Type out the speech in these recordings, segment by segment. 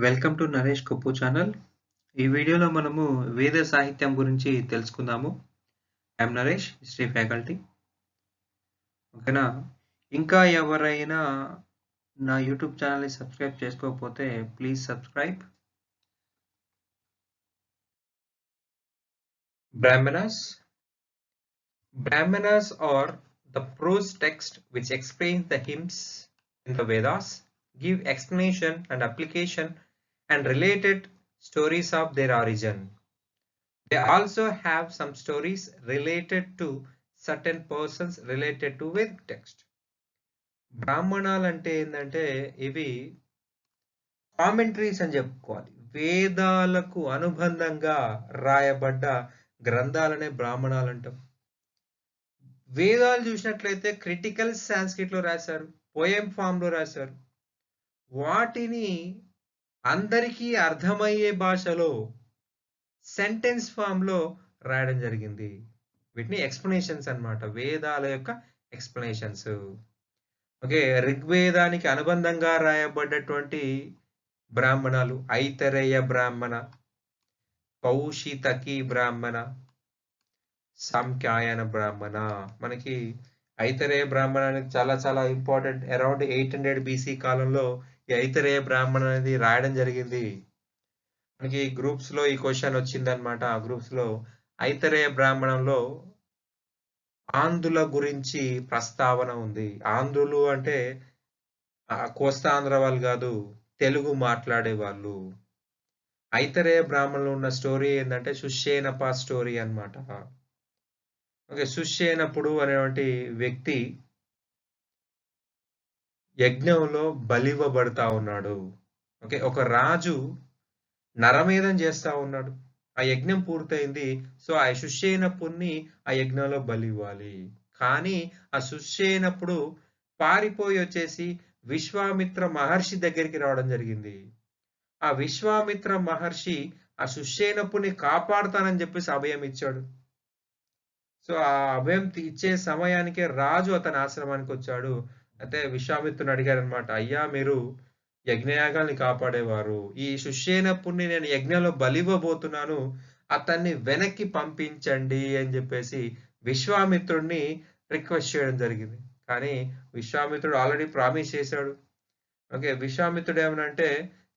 Welcome to Naresh Koppu channel. ఈ వీడియోలో మనము వేద సాహిత్యం గురించి తెలుసుకుందాము. I'm Naresh, history faculty. ఓకేనా? ఇంకా ఎవరైనా నా యూట్యూబ్ ఛానల్ని సబ్స్క్రైబ్ చేసుకోకపోతే please subscribe. Brahmanas. Brahmanas are the prose text which explains the hymns in the Vedas, give explanation and application and related stories of their origin. They also have some stories related to certain persons related to Vedic text. బ్రాహ్మణాలు అంటే ఏంటంటే ఇవి commentaries అని చెప్పుకోవాలి. వేదాలకు అనుబంధంగా రాయబడ్డ గ్రంథాలనే బ్రాహ్మణాలు అంటాం. వేదాలు చూసినట్లయితే క్రిటికల్ సాంస్క్రిట్ లో రాశారు, పోయం ఫామ్ లో రాశారు. వాటిని అందరికీ అర్థమయ్యే భాషలో సెంటెన్స్ ఫామ్ లో రాయడం జరిగింది. వీటిని ఎక్స్ప్లెనేషన్స్ అన్నమాట, వేదాల యొక్క ఎక్స్ప్లెనేషన్స్. ఓకే, ఋగ్వేదానికి అనుబంధంగా రాయబడ్డటువంటి బ్రాహ్మణాలు ఐతరేయ బ్రాహ్మణ, కౌశితకి బ్రాహ్మణ, సాంఖ్యాయన బ్రాహ్మణ. మనకి ఐతరేయ బ్రాహ్మణ అనేది చాలా చాలా ఇంపార్టెంట్. అరౌండ్ 800 BC కాలంలో ఈ ఐతరేయ బ్రాహ్మణ అనేది రాయడం జరిగింది. మనకి గ్రూప్స్ లో ఈ క్వశ్చన్ వచ్చింది అనమాట. ఆ గ్రూప్స్ లో ఐతరేయ బ్రాహ్మణంలో ఆంధ్రుల గురించి ప్రస్తావన ఉంది. ఆంధ్రులు అంటే కోస్తాంధ్ర వాళ్ళు కాదు, తెలుగు మాట్లాడే వాళ్ళు. ఐతరేయ బ్రాహ్మణులు ఉన్న స్టోరీ ఏంటంటే సుషేనప స్టోరీ అన్నమాట. ఓకే, సుషేనపుడు అనేటువంటి వ్యక్తి యజ్ఞంలో బలివ్వబడతా ఉన్నాడు. ఓకే, ఒక రాజు నరమేధం చేస్తా ఉన్నాడు. ఆ యజ్ఞం పూర్తయింది. సో ఆ సుషేనపుణ్ణి ఆ యజ్ఞంలో బలి ఇవ్వాలి. కానీ ఆ సుషేనపుడు పారిపోయి వచ్చేసి విశ్వామిత్ర మహర్షి దగ్గరికి రావడం జరిగింది. ఆ విశ్వామిత్ర మహర్షి ఆ సుషేనపుని కాపాడుతానని చెప్పేసి అభయం ఇచ్చాడు. సో ఆ అభయం ఇచ్చే సమయానికే రాజు అతని ఆశ్రమానికి వచ్చాడు. అయితే విశ్వామిత్రుని అడిగారు అనమాట, అయ్యా మీరు యజ్ఞయాగాల్ని కాపాడేవారు, ఈ సుషేనపుణ్ణి నేను యజ్ఞంలో బలివ్వబోతున్నాను, అతన్ని వెనక్కి పంపించండి అని చెప్పేసి విశ్వామిత్రుడిని రిక్వెస్ట్ చేయడం జరిగింది. కానీ విశ్వామిత్రుడు ఆల్రెడీ ప్రామిస్ చేశాడు. ఓకే, విశ్వామిత్రుడు ఏమనంటే,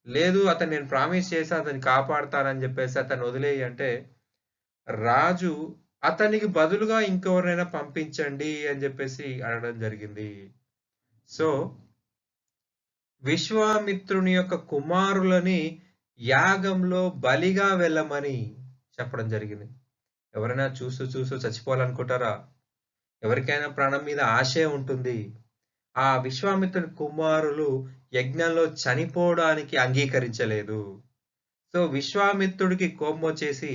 లేదు అతను నేను ప్రామిస్ చేసి అతన్ని కాపాడుతానని చెప్పేసి అతను వదిలేయి అంటే, రాజు అతనికి బదులుగా ఇంకెవరినైనా పంపించండి అని చెప్పేసి అడగడం జరిగింది. సో విశ్వామిత్రుని యొక్క కుమారులని యాగంలో బలిగా వెళ్ళమని చెప్పడం జరిగింది. ఎవరైనా చూస్తూ చచ్చిపోవాలనుకుంటారా? ఎవరికైనా ప్రాణం మీద ఆశే ఉంటుంది. ఆ విశ్వామిత్రుని కుమారులు యజ్ఞంలో చనిపోవడానికి అంగీకరించలేదు. సో విశ్వామిత్రుడికి కోపం వచ్చేసి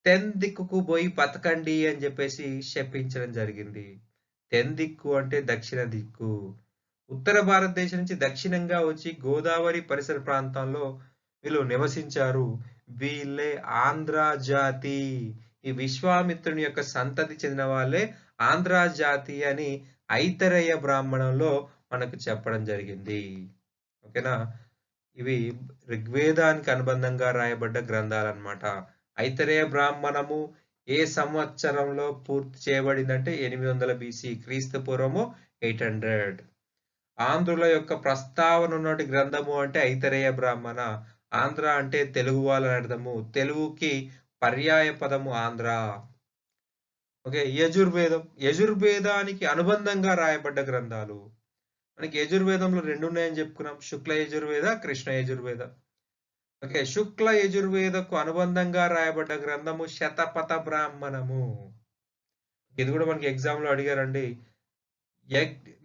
తెందిక్కుకు పోయి బతకండి అని చెప్పేసి శపించడం జరిగింది. తెందిక్కు అంటే దక్షిణ దిక్కు. ఉత్తర భారతదేశం నుంచి దక్షిణంగా వచ్చి గోదావరి పరిసర ప్రాంతాల్లో వీళ్ళు నివసించారు. వీళ్ళే ఆంధ్ర జాతి. ఈ విశ్వామిత్రుని యొక్క సంతతి చెందిన వాళ్ళే ఆంధ్ర జాతి అని ఐతరేయ బ్రాహ్మణంలో మనకు చెప్పడం జరిగింది. ఓకేనా? ఇవి ఋగ్వేదానికి అనుబంధంగా రాయబడ్డ గ్రంథాలు అన్నమాట. ఐతరేయ బ్రాహ్మణము ఏ సంవత్సరంలో పూర్తి చేయబడిందంటే 800 BC, క్రీస్తు పూర్వము 800. ఆంధ్రుల యొక్క ప్రస్తావన ఉన్నటి గ్రంథము అంటే ఐతరేయ బ్రాహ్మణ. ఆంధ్ర అంటే తెలుగు వాళ్ళని అర్థము. తెలుగుకి పర్యాయ పదము ఆంధ్ర. ఓకే, యజుర్వేదం. యజుర్వేదానికి అనుబంధంగా రాయబడ్డ గ్రంథాలు. మనకి యజుర్వేదంలో 2 ఉన్నాయని చెప్పుకున్నాం, శుక్ల యజుర్వేద, కృష్ణ యజుర్వేద. ఓకే, శుక్ల యజుర్వేదకు అనుబంధంగా రాయబడ్డ గ్రంథము శతపథ బ్రాహ్మణము. ఇది కూడా మనకి ఎగ్జామ్ లో అడిగారండి.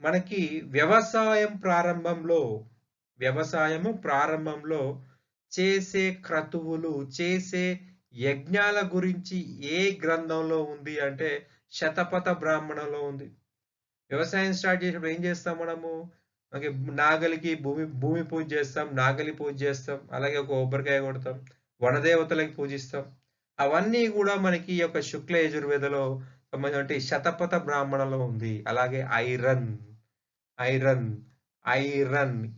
మనకి వ్యవసాయము ప్రారంభంలో చేసే క్రతువులు, చేసే యజ్ఞాల గురించి ఏ గ్రంథంలో ఉంది అంటే శతపథ బ్రాహ్మణంలో ఉంది. వ్యవసాయం స్టార్ట్ చేసినప్పుడు ఏం చేస్తాం మనము? నాగలికి భూమి పూజ చేస్తాం, నాగలి పూజ చేస్తాం, అలాగే ఒక కొబ్బరికాయ కొడతాం, వనదేవతలకి పూజిస్తాం. అవన్నీ కూడా మనకి ఈ యొక్క శుక్ల యజుర్వేదలో సంబంధించిన శతపథ బ్రాహ్మణంలో ఉంది. అలాగే ఐరన్,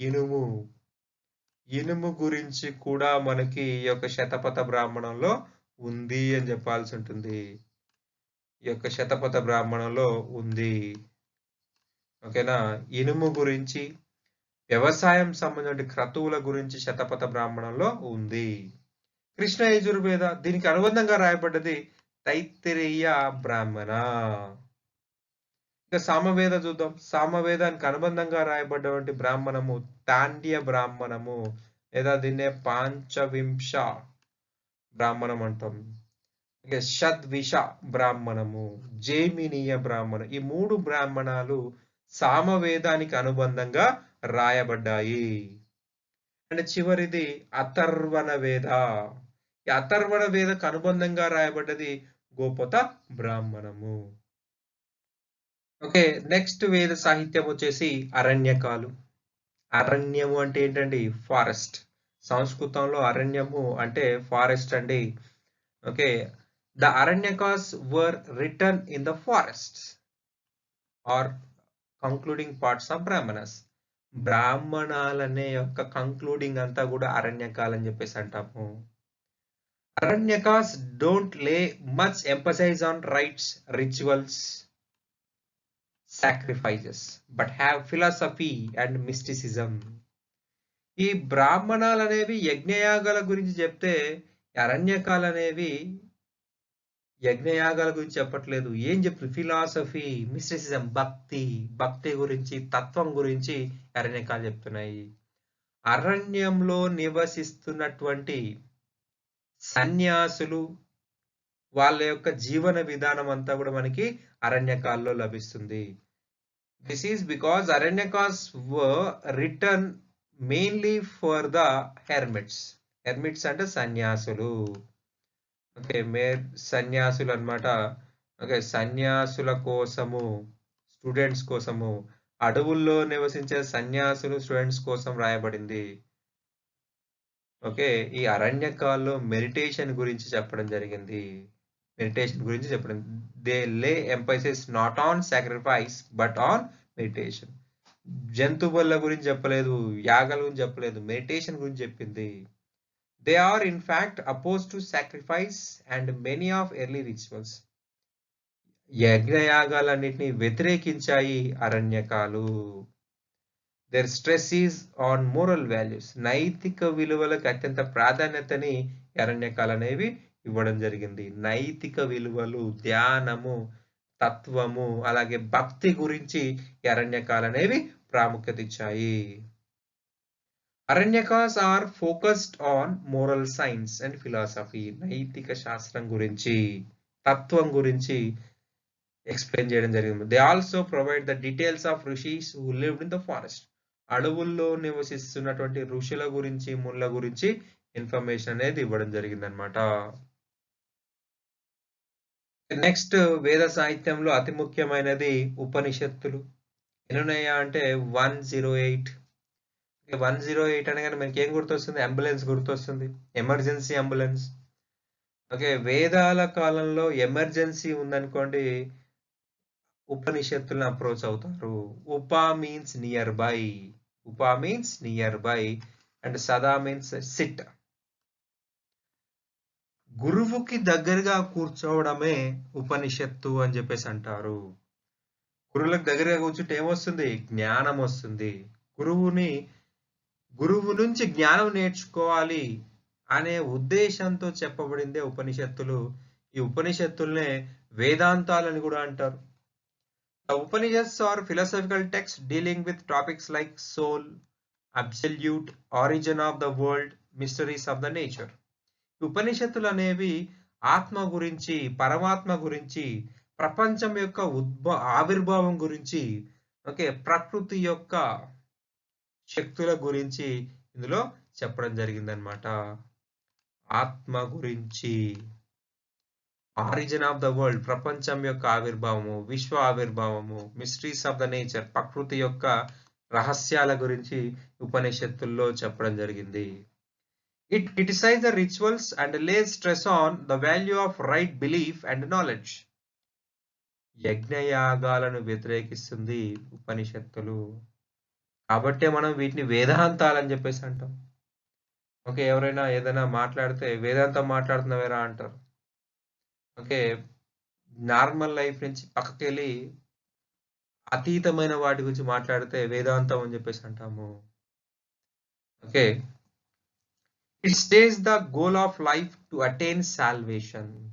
ఇనుము, ఇనుము గురించి కూడా మనకి ఈ యొక్క శతపథ బ్రాహ్మణంలో ఉంది అని చెప్పాల్సి ఉంటుంది. ఈ యొక్క శతపథ బ్రాహ్మణంలో ఉంది. ఓకేనా? ఇనుము గురించి, వ్యవసాయం సంబంధించిన క్రతువుల గురించి శతపథ బ్రాహ్మణంలో ఉంది. కృష్ణ యజుర్వేద దీనికి అనుబంధంగా రాయబడ్డది తైత్తిరీయ బ్రాహ్మణ. ఇక సామవేద చూద్దాం. సామవేదానికి అనుబంధంగా రాయబడ్డటువంటి బ్రాహ్మణము తాండ్య బ్రాహ్మణము లేదా దీన్నే పాంచవింశ బ్రాహ్మణం అంటాం. ఇక షద్విష బ్రాహ్మణము, జైమినీయ బ్రాహ్మణం, ఈ 3 బ్రాహ్మణాలు సామవేదానికి అనుబంధంగా రాయబడ్డాయి. అండ్ చివరిది అథర్వణ వేద. ఈ అథర్వణ వేదకు అనుబంధంగా రాయబడ్డది గోపత బ్రాహ్మణము. ఓకే, నెక్స్ట్ వేద సాహిత్యం వచ్చేసి అరణ్యకాలు. అరణ్యము అంటే ఏంటండి? ఫారెస్ట్. సంస్కృతంలో అరణ్యము అంటే ఫారెస్ట్ అండి. Okay, the Aranyakas were written in the forest are concluding parts of Brahmanas. బ్రాహ్మణాలనే యొక్క కంక్లూడింగ్ అంతా కూడా అరణ్యకాలు అని చెప్పేసి అంటాము. Aranyakas don't lay much emphasis on rites, rituals, sacrifices but have philosophy and mysticism. ఈ బ్రాహ్మణాలు అనేవి యజ్ఞయాగాల గురించి చెప్తే అరణ్యకాలు అనేవి యజ్ఞయాగాల గురించి చెప్పట్లేదు. ఏం చెప్తుంది? ఫిలాసఫీ, మిస్టిసిజం, భక్తి గురించి, తత్వం గురించి అరణ్యకాలు చెప్తున్నాయి. అరణ్యంలో నివసిస్తున్నటువంటి సన్యాసులు వాళ్ళ యొక్క జీవన విధానం అంతా కూడా మనకి అరణ్యకాల్లో లభిస్తుంది. This is because Aranyakas were written mainly for the hermits. Hermits అంటే సన్యాసులు. ఓకే, సన్యాసులు అన్నమాట. ఓకే, సన్యాసుల కోసము, స్టూడెంట్స్ కోసము, అడవుల్లో నివసించే సన్యాసులు, స్టూడెంట్స్ కోసం రాయబడింది. ఓకే, ఈ అరణ్యకాల్లో మెడిటేషన్ గురించి చెప్పడం జరిగింది. మెడిటేషన్ గురించి చెప్పడం. They lay emphasis not on sacrifice but on meditation. జంతువుల గురించి చెప్పలేదు, యాగాల గురించి చెప్పలేదు, మెడిటేషన్ గురించి చెప్పింది. They are in fact oppose to sacrifice and many of early rituals. యజ్ఞయాగాలన్నిటిని వ్యతిరేకించాయి అరణ్యకాలు. Their stress is on moral values. నైతిక విలువలకు అత్యంత ప్రాధాన్యతని అరణ్యకాలు అనేవి ఇవ్వడం జరిగింది. నైతిక విలువలు, ధ్యానము, తత్వము, అలాగే భక్తి గురించి అరణ్యకాలు అనేవి ప్రాముఖ్యత ఇచ్చాయి. Aranyakas are focused on moral science and philosophy. నైతిక శాస్త్రం గురించి, తత్వం గురించి ఎక్స్ప్లెయిన్ చేయడం జరిగింది. They also provide the details of rishis who lived in the forest. అడవుల్లో నివసిస్తున్నటువంటి ఋషుల గురించి, మునుల గురించి ఇన్ఫర్మేషన్ అనేది ఇవ్వడం జరిగింది అనమాట. నెక్స్ట్ వేద సాహిత్యంలో అతి ముఖ్యమైనది ఉపనిషత్తులు. ఎన్నున్నాయా అంటే 108. 108 అనగానే మనకి ఏం గుర్తొస్తుంది? అంబులెన్స్ గుర్తొస్తుంది, ఎమర్జెన్సీ అంబులెన్స్. ఓకే, వేదాల కాలంలో ఎమర్జెన్సీ ఉందనుకోండి, ఉపనిషత్తులను అప్రోచ్ అవుతారు. ఉప మీన్స్ నియర్ బై, అండ్ సదా మీన్స్ సిట్. గురువుకి దగ్గరగా కూర్చోవడమే ఉపనిషత్తు అని చెప్పేసి అంటారు. గురువులకు దగ్గరగా కూర్చుంటే ఏమొస్తుంది? జ్ఞానం వస్తుంది. గురువు నుంచి జ్ఞానం నేర్చుకోవాలి అనే ఉద్దేశంతో చెప్పబడిందే ఉపనిషత్తులు. ఈ ఉపనిషత్తుల్నే వేదాంతాలని కూడా అంటారు. The Upanishads are philosophical texts dealing with topics like soul, absolute, origin of the world, mysteries of the nature. ఉపనిషత్తులు అనేవి ఆత్మ గురించి, పరమాత్మ గురించి, ప్రపంచం యొక్క ఆవిర్భావం గురించి, ఓకే, ప్రకృతి యొక్క శక్తుల గురించి ఇందులో చెప్పడం జరిగిందనమాట. ఆత్మ గురించి, ఆరిజిన్ ఆఫ్ ద వరల్డ్, ప్రపంచం యొక్క ఆవిర్భావము, విశ్వ ఆవిర్భావము, మిస్టరీస్ ఆఫ్ ద నేచర్, ప్రకృతి యొక్క రహస్యాల గురించి ఉపనిషత్తుల్లో చెప్పడం జరిగింది. It criticizes the rituals and lays stress on the value of right belief and knowledge. యజ్ఞయాగాలను వ్యతిరేకిస్తుంది ఉపనిషత్తులు. కాబట్టే మనం వీటిని వేదాంతాలని చెప్పేసి అంటాం. ఓకే. ఎవరైనా ఏదైనా మాట్లాడితే వేదాంతం మాట్లాడుతున్నావేరా అంటారు. ఓకే. నార్మల్ లైఫ్ నుంచి పక్కకెళ్ళి అతీతమైన వాటి గురించి మాట్లాడితే వేదాంతం అని జెప్పేసి అంటాము. Okay. It stays the goal of life to attain salvation.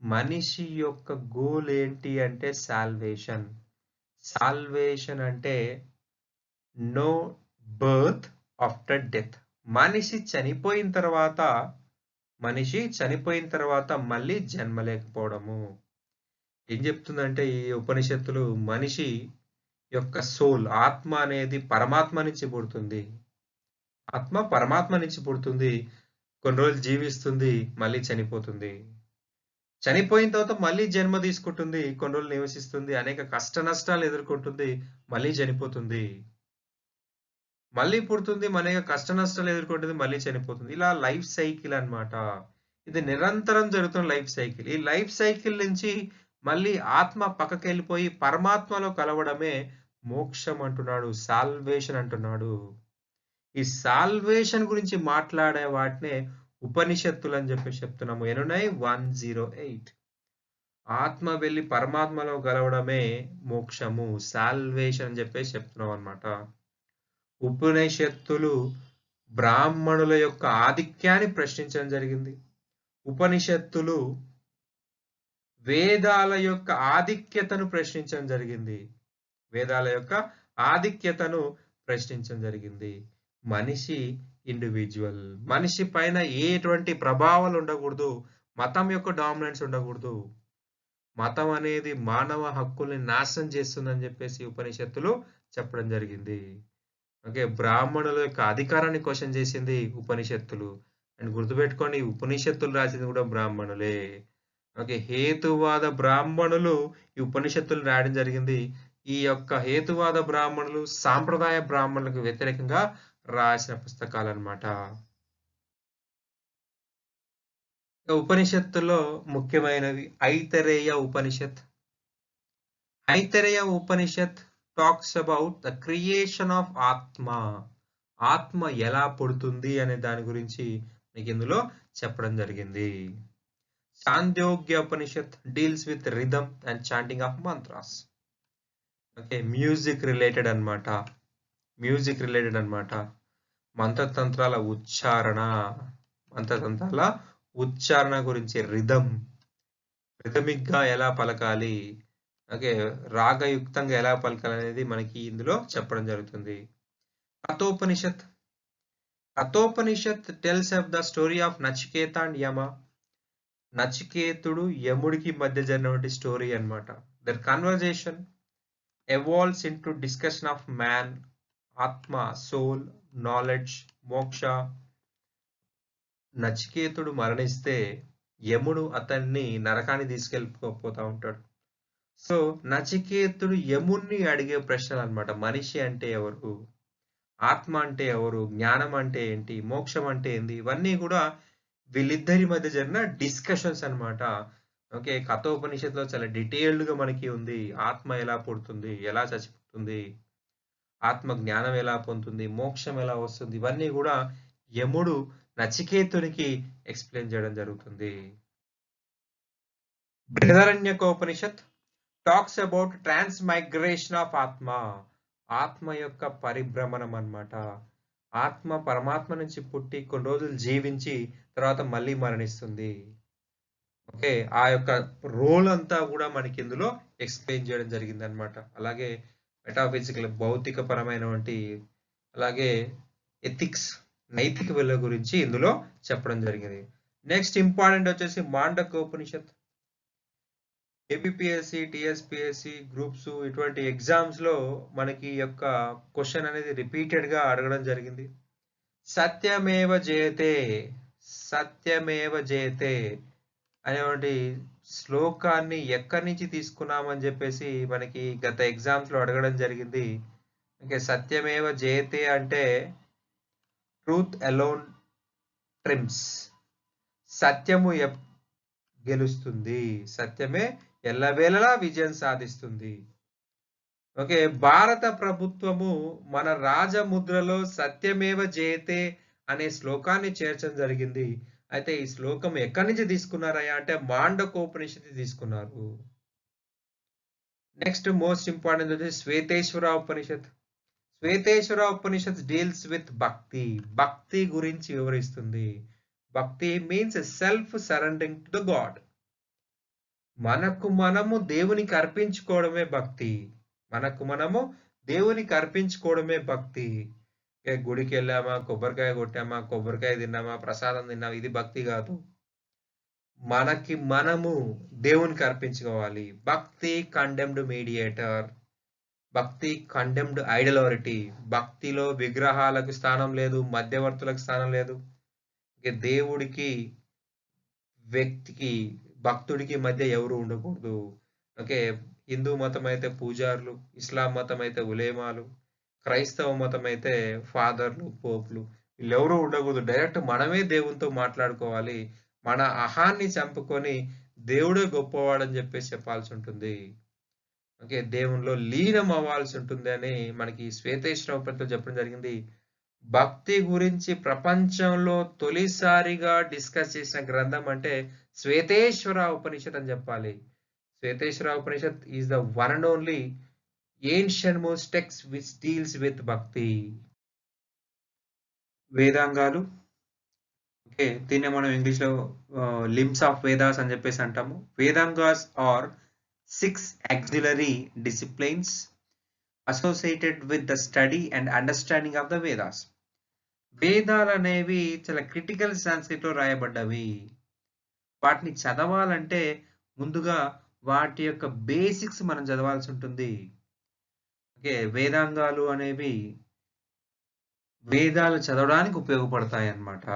మనిషి యొక్క గోల్ ఏంటి అంటే సాల్వేషన్. సాల్వేషన్ అంటే నో బర్త్ ఆఫ్టర్ డెత్. మనిషి చనిపోయిన తర్వాత మళ్ళీ జన్మ లేకపోవడము. ఏం చెప్తుందంటే ఈ ఉపనిషత్తులు మనిషి యొక్క సోల్ ఆత్మ అనేది పరమాత్మ నుంచి పుడుతుంది. ఆత్మ పరమాత్మ నుంచి పుడుతుంది. కొన్ని రోజులు జీవిస్తుంది, మళ్ళీ చనిపోతుంది. చనిపోయిన తర్వాత మళ్ళీ జన్మ తీసుకుంటుంది. కొన్ని రోజులు నివసిస్తుంది. అనేక కష్ట నష్టాలు ఎదుర్కొంటుంది. మళ్ళీ చనిపోతుంది. మళ్ళీ పుడుతుంది. అనేక కష్ట నష్టాలు ఎదుర్కొంటుంది. మళ్ళీ చనిపోతుంది. ఇలా లైఫ్ సైకిల్ అన్నమాట. ఇది నిరంతరం జరుగుతున్న లైఫ్ సైకిల్. ఈ లైఫ్ సైకిల్ నుంచి మళ్ళీ ఆత్మ పక్కకెళ్ళిపోయి పరమాత్మలో కలవడమే మోక్షం అంటున్నాడు. సాల్వేషన్ అంటున్నాడు. ఈ సాల్వేషన్ గురించి మాట్లాడే వాటినే ఉపనిషత్తులు అని చెప్పేసి చెప్తున్నాము. ఎన్నున్నాయి? 108. ఆత్మ వెళ్లి పరమాత్మలో కలవడమే మోక్షము. సాల్వేషన్ అని చెప్పేసి చెప్తున్నాం అన్నమాట. ఉపనిషత్తులు బ్రాహ్మణుల యొక్క ఆధిక్యాన్ని ప్రశ్నించడం జరిగింది. ఉపనిషత్తులు వేదాల యొక్క ఆధిక్యతను ప్రశ్నించడం జరిగింది. వేదాల యొక్క ఆధిక్యతను ప్రశ్నించడం జరిగింది. మనిషి ఇండివిడ్యువల్. మనిషి పైన ఎటువంటి ప్రభావాలు ఉండకూడదు. మతం యొక్క డామినెన్స్ ఉండకూడదు. మతం అనేది మానవ హక్కుల్ని నాశనం చేస్తుందని చెప్పేసి ఉపనిషత్తులు చెప్పడం జరిగింది. ఓకే. బ్రాహ్మణుల యొక్క అధికారాన్ని క్వెషన్ చేసింది ఉపనిషత్తులు. అండ్ గుర్తుపెట్టుకోండి ఉపనిషత్తులు రాసింది కూడా బ్రాహ్మణులే. ఓకే. హేతువాద బ్రాహ్మణులు ఈ ఉపనిషత్తులు రాయడం జరిగింది. ఈ యొక్క హేతువాద బ్రాహ్మణులు సాంప్రదాయ బ్రాహ్మణులకు వ్యతిరేకంగా రాసిన పుస్తకాలన్నమాట. ఉపనిషత్తులో ముఖ్యమైనవి Aitareya Upanishad. Aitareya Upanishad talks about the creation of atma. ఆత్మ ఎలా పుడుతుంది అనే దాని గురించి మీకు ఇందులో చెప్పడం జరిగింది. Chandogya Upanishad deals with rhythm and chanting of mantras. Okay. Music related అన్నమాట. మంత్రతంత్రాల ఉచ్చారణ గురించి రిథమిక్ గా ఎలా పలకాలి, ఓకే, రాగయుక్తంగా ఎలా పలకాలి అనేది మనకి ఇందులో చెప్పడం జరుగుతుంది. Kathopanishad tells of the story of Nachiketa and Yama. నచికేతుడు యముడికి మధ్య జరిగినటువంటి స్టోరీ అన్నమాట. Their conversation evolves into discussion of man, atma, soul, knowledge, moksha. నచికేతుడు మరణిస్తే యముడు అతన్ని నరకాన్ని తీసుకెళ్ళిపోతా ఉంటాడు. సో నచికేతుడు యముణ్ణి అడిగే ప్రశ్నలు అన్నమాట. మనిషి అంటే ఎవరు, ఆత్మ అంటే ఎవరు, జ్ఞానం అంటే ఏంటి, మోక్షం అంటే ఏంటి, ఇవన్నీ కూడా వీళ్ళిద్దరి మధ్య జరిగిన డిస్కషన్స్ అన్నమాట. ఓకే. కఠోపనిషత్తులో చాలా డీటెయిల్డ్ గా మనకి ఉంది. ఆత్మ ఎలా పుడుతుంది, ఎలా చచ్చిపోతుంది, ఆత్మ జ్ఞానం ఎలా పొందుతుంది, మోక్షం ఎలా వస్తుంది, ఇవన్నీ కూడా యముడు నచికేతునికి ఎక్స్ప్లెయిన్ చేయడం జరుగుతుంది. Brihadaranyakopanishad talks about transmigration of atma. ఆత్మ యొక్క పరిభ్రమణం అన్నమాట. ఆత్మ పరమాత్మ నుంచి పుట్టి కొన్ని రోజులు జీవించి తర్వాత మళ్ళీ మరణిస్తుంది. ఓకే. ఆ యొక్క రోల్ అంతా కూడా మనకి ఇందులో ఎక్స్ప్లెయిన్ చేయడం జరిగింది అన్నమాట. అలాగే మెటాఫిజికల్ భౌతిక పరమైనటువంటి అలాగే ఎథిక్స్ నైతిక విలువ గురించి ఇందులో చెప్పడం జరిగింది. నెక్స్ట్ ఇంపార్టెంట్ వచ్చేసి మాండకోపనిషత్. ఏపీఎస్సి, టిఎస్పిఎస్సి గ్రూప్స్ ఇటువంటి ఎగ్జామ్స్ లో మనకి యొక్క క్వశ్చన్ అనేది రిపీటెడ్ గా అడగడం జరిగింది. సత్యమేవ జయతే అనేటువంటి శ్లోకాన్ని ఎక్కడి నుంచి తీసుకున్నామని చెప్పేసి మనకి గత ఎగ్జామ్స్ లో అడగడం జరిగింది. ఓకే. సత్యమేవ జయతే అంటే ట్రూత్ అలోన్ ట్రిమ్స్. సత్యము గెలుస్తుంది. సత్యమే ఎల్లవేళలా విజయం సాధిస్తుంది. ఓకే. భారత ప్రభుత్వము మన రాజముద్రలో సత్యమేవ జయతే అనే శ్లోకాన్ని చేర్చడం జరిగింది. అయితే ఈ శ్లోకం ఎక్కడి నుంచి తీసుకున్నారయ్యా అంటే మాండకోపనిషత్తు తీసుకున్నారు. నెక్స్ట్ మోస్ట్ ఇంపార్టెంట్ వచ్చేసి శ్వేతేశ్వర ఉపనిషత్. శ్వేతేశ్వర ఉపనిషత్ డీల్స్ విత్ భక్తి. భక్తి గురించి వివరిస్తుంది. భక్తి means self surrendering to the God. మనకు మనము దేవునికి అర్పించుకోవడమే భక్తి. మనకు మనము దేవునికి అర్పించుకోవడమే భక్తి. గుడికెళ్ళామా, కొబ్బరికాయ కొట్టామా, కొబ్బరికాయ తిన్నామా, ప్రసాదం తిన్నామా ఇది భక్తి కాదు. మనకి మనము దేవునికి అర్పించుకోవాలి. భక్తి కండెమ్డ్ మీడియేటర్. భక్తి కండెమ్డ్ ఐడలారిటీ. భక్తిలో విగ్రహాలకు స్థానం లేదు, మధ్యవర్తులకు స్థానం లేదు. దేవుడికి, వ్యక్తికి, భక్తుడికి మధ్య ఎవరు ఉండకూడదు. ఓకే. హిందూ మతం అయితే పూజారులు, ఇస్లాం మతం అయితే ఉలేమాలు, క్రైస్తవ మతం అయితే ఫాదర్లు, పోపులు వీళ్ళెవరూ ఉండకూడదు. డైరెక్ట్ మనమే దేవునితో మాట్లాడుకోవాలి. మన అహాన్ని చంపుకొని దేవుడే గొప్పవాడని చెప్పేసి చెప్పాల్సి ఉంటుంది. ఓకే. దేవునిలో లీనం అవ్వాల్సి ఉంటుంది అని మనకి శ్వేతేశ్వర ఉపనిషత్తులో చెప్పడం జరిగింది. భక్తి గురించి ప్రపంచంలో తొలిసారిగా డిస్కస్ చేసిన గ్రంథం అంటే శ్వేతేశ్వర ఉపనిషత్ అని చెప్పాలి. Shvetashvatara Upanishad is the one and only ancient most text which deals with bhakti. వేదాంగాలు. ఓకే. దీన్నే మనం ఇంగ్లీష్‌లో లింబ్స్ ఆఫ్ వేదాస్ అని చెప్పేసి అంటాము. Vedangas are 6 auxiliary disciplines associated with the study and understanding of the Vedas. వేదాలనేవి చాలా క్రిటికల్ సాంస్క్రిట్ లో రాయబడ్డవి. వాటిని చదవాలంటే ముందుగా వాటి యొక్క బేసిక్స్ మనం చదవాల్సి ఉంటుంది. ఓకే. వేదాంగాలు అనేవి వేదాలు చదవడానికి ఉపయోగపడతాయి అన్నమాట.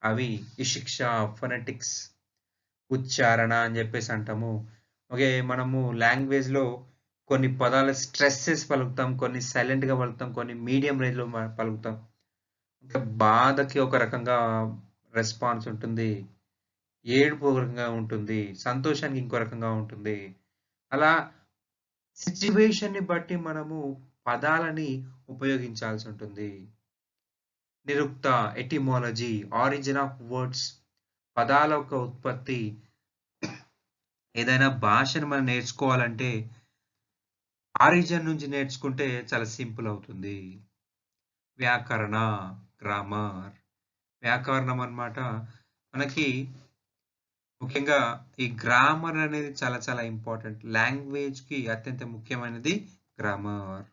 అవి ఇషిక్ష, ఫొనెటిక్స్, ఉచ్చారణ అని చెప్పేసి అంటాము. ఓకే. మనము లాంగ్వేజ్‌లో కొన్ని పదాలు స్ట్రెసెస్ పలుకుతాం, కొన్ని సైలెంట్‌గా పలుకుతాం, కొన్ని మీడియం రేంజ్‌లో పలుకుతాం. ఇంకా బాధకి ఒక రకంగా రెస్పాన్స్ ఉంటుంది. ఏడుపు ఒక రకంగా ఉంటుంది. సంతోషానికి ఇంకో రకంగా ఉంటుంది. అలా సిట్యుయేషన్‌ని బట్టి మనము పదాలని ఉపయోగించాల్సి ఉంటుంది. నిరుక్త, ఎటిమాలజీ, ఆరిజిన్ ఆఫ్ వర్డ్స్, పదాల యొక్క ఉత్పత్తి. ఏదైనా భాషను మనం నేర్చుకోవాలంటే ఆరిజిన్ నుంచి నేర్చుకుంటే చాలా సింపుల్ అవుతుంది. వ్యాకరణ, గ్రామర్. వ్యాకరణం అన్నమాట మనకి ముఖ్యంగా ఈ గ్రామర్ అనేది చాలా చాలా ఇంపార్టెంట్. లాంగ్వేజ్‌కి అత్యంత ముఖ్యమైనది గ్రామర్.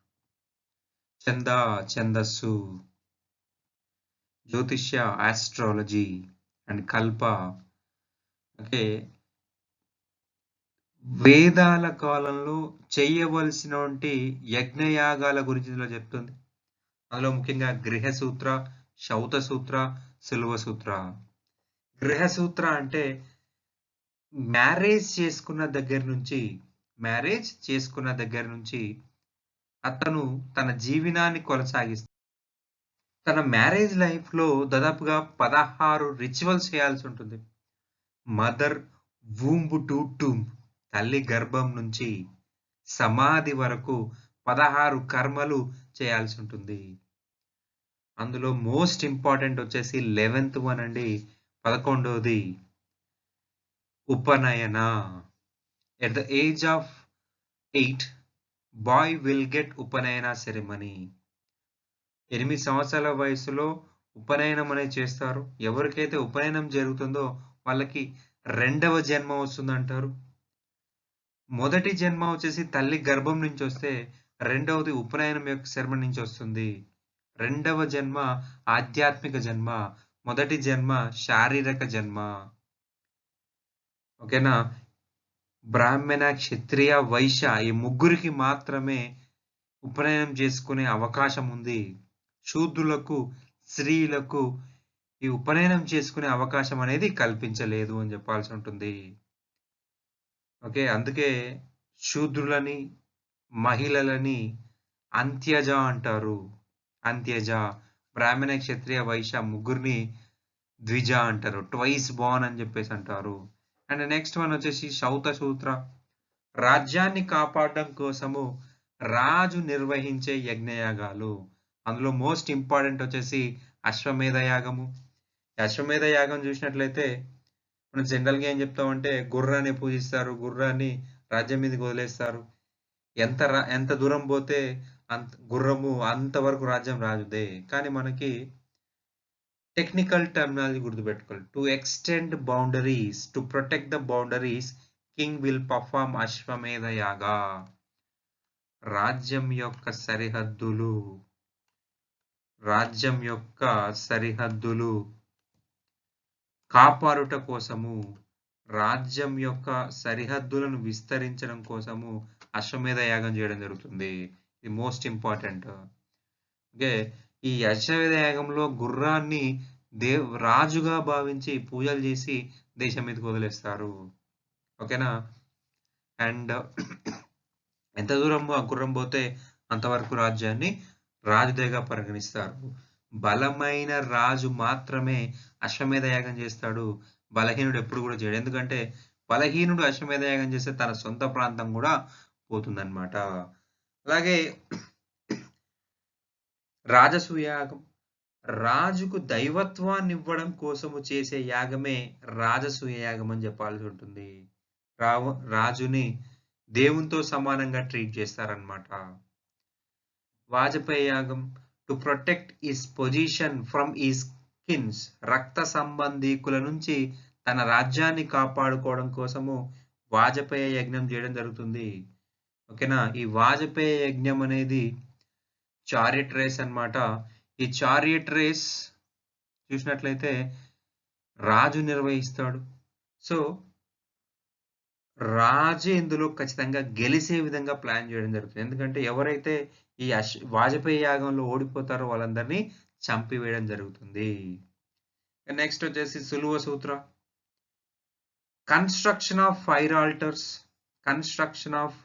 ఛంద, ఛందస్సు, జ్యోతిష్య, ఆస్ట్రాలజీ అండ్ కల్ప. ఓకే. వేదాల కాలంలో చేయవలసినటువంటి యజ్ఞయాగాల గురించి ఇందులో చెప్తుంది. అందులో ముఖ్యంగా గృహసూత్ర, శౌతసూత్ర, శిల్వసూత్ర. గృహసూత్ర అంటే మ్యారేజ్ చేసుకున్న దగ్గర నుంచి అతను తన జీవనాన్ని కొనసాగిస్తాడు. తన మ్యారేజ్ లైఫ్‌లో దాదాపుగా 16 రిచువల్స్ చేయాల్సి ఉంటుంది. మదర్ వూంబ్ టు టూంబ్, తల్లి గర్భం నుంచి సమాధి వరకు 16 కర్మలు చేయాల్సి ఉంటుంది. అందులో మోస్ట్ ఇంపార్టెంట్ వచ్చేసి 11th వన్ అండి. 11వది Upanayana. At the age of 8 boy will get Upanayana ceremony. 8 సంవత్సరాల వయసులో ఉపనయనం అనేది చేస్తారు. ఎవరికైతే ఉపనయనం జరుగుతుందో వాళ్ళకి రెండవ జన్మ వస్తుందంటారు. మొదటి జన్మ వచ్చేసి తల్లి గర్భం నుంచి వస్తే, రెండవది ఉపనయనం యొక్క సెరమనీ నుంచి వస్తుంది. రెండవ జన్మ ఆధ్యాత్మిక జన్మ, మొదటి జన్మ శారీరక జన్మ. ఓకేనా. బ్రాహ్మణ, క్షత్రియ, వైశ్య ఈ ముగ్గురికి మాత్రమే ఉపనయనం చేసుకునే అవకాశం ఉంది. శూద్రులకు, స్త్రీలకు ఈ ఉపనయనం చేసుకునే అవకాశం అనేది కల్పించలేదు అని చెప్పాల్సి ఉంటుంది. ఓకే. అందుకే శూద్రులని, మహిళలని అంత్యజ అంటారు. అంత్యజ. బ్రాహ్మణ, క్షత్రియ, వైశ్య ముగ్గురిని ద్విజ అంటారు. ట్వైస్ బోర్న్ అని చెప్పేసి అంటారు. అండ్ నెక్స్ట్ వన్ వచ్చేసి శౌతసూత్ర. రాజ్యాన్ని కాపాడడం కోసము రాజు నిర్వహించే యజ్ఞయాగాలు. అందులో మోస్ట్ ఇంపార్టెంట్ వచ్చేసి అశ్వమేధ యాగము. అశ్వమేధ యాగం చూసినట్లయితే మనం జనరల్‌గా ఏం చెప్తామంటే గుర్రాన్ని పూజిస్తారు. గుర్రాన్ని రాజ్యం మీదకి వదిలేస్తారు. ఎంత దూరం పోతే గుర్రము అంతవరకు రాజ్యం రాజుదే. కానీ మనకి టెక్నికల్ టర్మినాలజీ గుర్తుపెట్టుకోవాలి. To extend boundaries, to protect the boundaries, king will perform అశ్వమేధ యాగా. రాజ్యం యొక్క సరిహద్దులు కాపాడుట కోసము, రాజ్యం యొక్క సరిహద్దులను విస్తరించడం కోసము అశ్వమేధ యాగం చేయడం జరుగుతుంది. ఇది మోస్ట్ ఇంపార్టెంట్. ఓకే, ఈ అశ్వమేధ యాగంలో గుర్రాన్ని రాజుగా భావించి పూజలు చేసి దేశం మీదకి వదిలేస్తారు. ఓకేనా? అండ్ ఎంత దూరం ఆ గుర్రం పోతే అంతవరకు రాజ్యాన్ని రాజుదేగా పరిగణిస్తారు. బలమైన రాజు మాత్రమే అశ్వమేధ యాగం చేస్తాడు. బలహీనుడు ఎప్పుడు కూడా చేయడు. ఎందుకంటే బలహీనుడు అశ్వమేధ యాగం చేస్తే తన సొంత ప్రాంతం కూడా పోతుందన్నమాట. అలాగే రాజసూయ యాగం. రాజుకు దైవత్వాన్ని ఇవ్వడం కోసము చేసే యాగమే రాజసూయ యాగం అని చెప్పాల్సి ఉంటుంది. రాజుని దేవునితో సమానంగా ట్రీట్ చేస్తారనమాట. వాజపేయి యాగం. To protect his position from his kins, రక్త సంబంధీకుల నుంచి తన రాజ్యాన్ని కాపాడుకోవడం కోసము వాజపేయి యజ్ఞం చేయడం జరుగుతుంది. ఓకేనా? ఈ వాజపేయి యజ్ఞం అనేది చారియట్ రేస్ అన్నమాట. ఈ చారియట్ రేస్ చూసినట్లయితే రాజు నిర్వహిస్తాడు. సో రాజు ఇందులో ఖచ్చితంగా గెలిసే విధంగా ప్లాన్ చేయడం జరుగుతుంది. ఎందుకంటే ఎవరైతే ఈ వాజపేయి యాగంలో ఓడిపోతారో వాళ్ళందరినీ చంపివేయడం జరుగుతుంది. నెక్స్ట్ వచ్చేసి Sulva Sutra. Construction of fire altars, construction of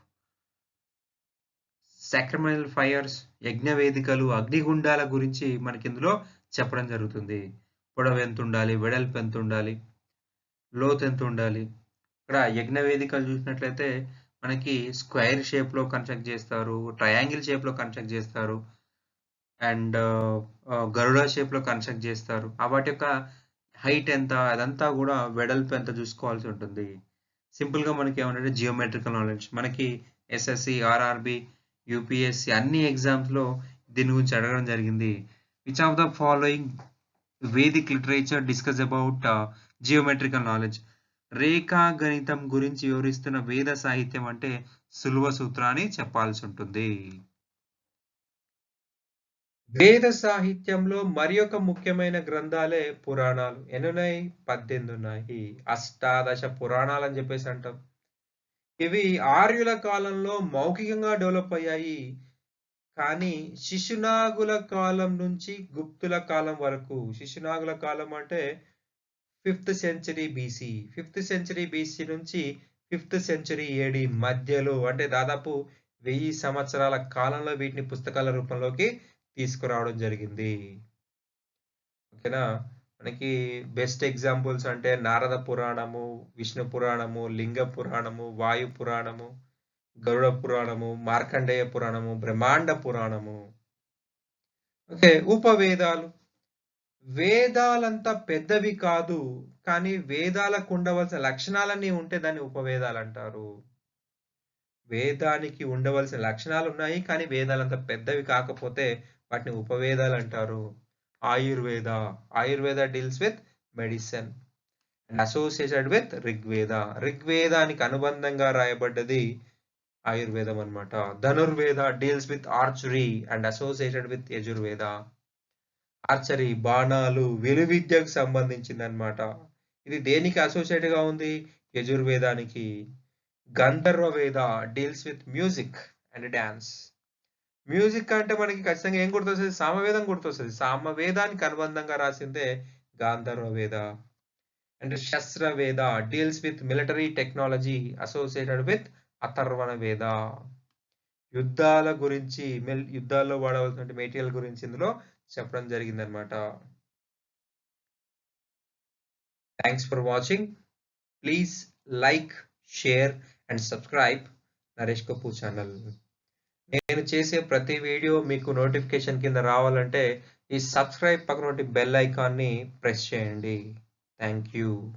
sacramental fires, యజ్ఞ వేదికలు, అగ్నిగుండాల గురించి మనకి ఇందులో చెప్పడం జరుగుతుంది. పొడవు ఎంత ఉండాలి, వెడల్పు ఎంత ఉండాలి, లోతు ఎంత ఉండాలి. ఇక్కడ యజ్ఞ వేదికలు చూసినట్లయితే మనకి స్క్వేర్ షేప్ లో కన్స్ట్రక్ట్ చేస్తారు, ట్రయాంగిల్ షేప్ లో కన్స్ట్రక్ట్ చేస్తారు, అండ్ గరుడ షేప్ లో కన్స్ట్రక్ట్ చేస్తారు. వాటి యొక్క హైట్ ఎంత, అదంతా కూడా వెడల్పు ఎంత చూసుకోవాల్సి ఉంటుంది. సింపుల్ గా మనకి ఏమంటే జియోమెట్రికల్ నాలెడ్జ్, మనకి ఎస్ఎస్సి, ఆర్ఆర్బి, యూపీఎస్సి అన్ని ఎగ్జామ్స్ లో దీని గురించి అడగడం జరిగింది. Which of the following Vedic literature discuss about geometrical knowledge. రేఖా గణితం గురించి వివరిస్తున్న వేద సాహిత్యం అంటే సులువ సూత్ర అని చెప్పాల్సి ఉంటుంది. వేద సాహిత్యంలో మరి ఒక ముఖ్యమైన గ్రంథాలే పురాణాలు. ఎన్నున్నాయి? 18 ఉన్నాయి. అష్టాదశ పురాణాలు అని చెప్పేసి అంటాం. ఇవి ఆర్యుల కాలంలో మౌఖికంగా డెవలప్ అయ్యాయి. కానీ శిశునాగుల కాలం నుంచి గుప్తుల కాలం వరకు, శిశునాగుల కాలం అంటే 5th century BC, 5th century BC నుంచి 5th సెంచరీ ఏడి మధ్యలో, అంటే దాదాపు 1000 సంవత్సరాల కాలంలో వీటిని పుస్తకాల రూపంలోకి తీసుకురావడం జరిగింది. ఓకేనా? మనకి బెస్ట్ ఎగ్జాంపుల్స్ అంటే నారద పురాణము, విష్ణు పురాణము, లింగ పురాణము, వాయు పురాణము, గరుడ పురాణము, మార్కండేయ పురాణము, బ్రహ్మాండ పురాణము. ఓకే, ఉపవేదాలు. వేదాలంతా పెద్దవి కాదు, కానీ వేదాలకు ఉండవలసిన లక్షణాలన్నీ ఉంటే దాన్ని ఉపవేదాలు అంటారు. వేదానికి ఉండవలసిన లక్షణాలు ఉన్నాయి, కానీ వేదాలంతా పెద్దవి కాకపోతే వాటిని ఉపవేదాలు అంటారు. Ayurveda deals with medicine and associated with Rigveda. ఋగ్వేదానికి అనుబంధంగా రాయబడ్డది ఆయుర్వేదం అన్నమాట. Dhanurveda deals with archery and associated with Yajurveda. Archery, బాణాలు, విలువిద్యకు సంబంధించింది అన్నమాట. ఇది దేనికి అసోసియేట్ గా ఉంది? యజుర్వేదానికి. గంధర్వ వేద deals with music and dance. Music అంటే మనకి ఖచ్చితంగా ఏం గుర్తొస్తుంది? సామవేదం గుర్తొస్తుంది. సామవేదానికి అనుబంధంగా రాసిందే గాంధర్వ వేద. అండ్ శస్త్ర వేద deals with military technology associated with Atharvana వేద. యుద్ధాల గురించి, యుద్ధాల్లో వాడవలసిన మెటీరియల్ గురించి ఇందులో చెప్పడం జరిగింది అనమాట. Thanks for watching. Please like, share and subscribe Naresh Kapoor channel. నేను చేసే ప్రతి వీడియో మీకు నోటిఫికేషన్ కింద రావాలంటే ఈ సబ్స్క్రైబ్ పక్కన బెల్ ఐకాన్ని ప్రెస్ చేయండి. Thank you.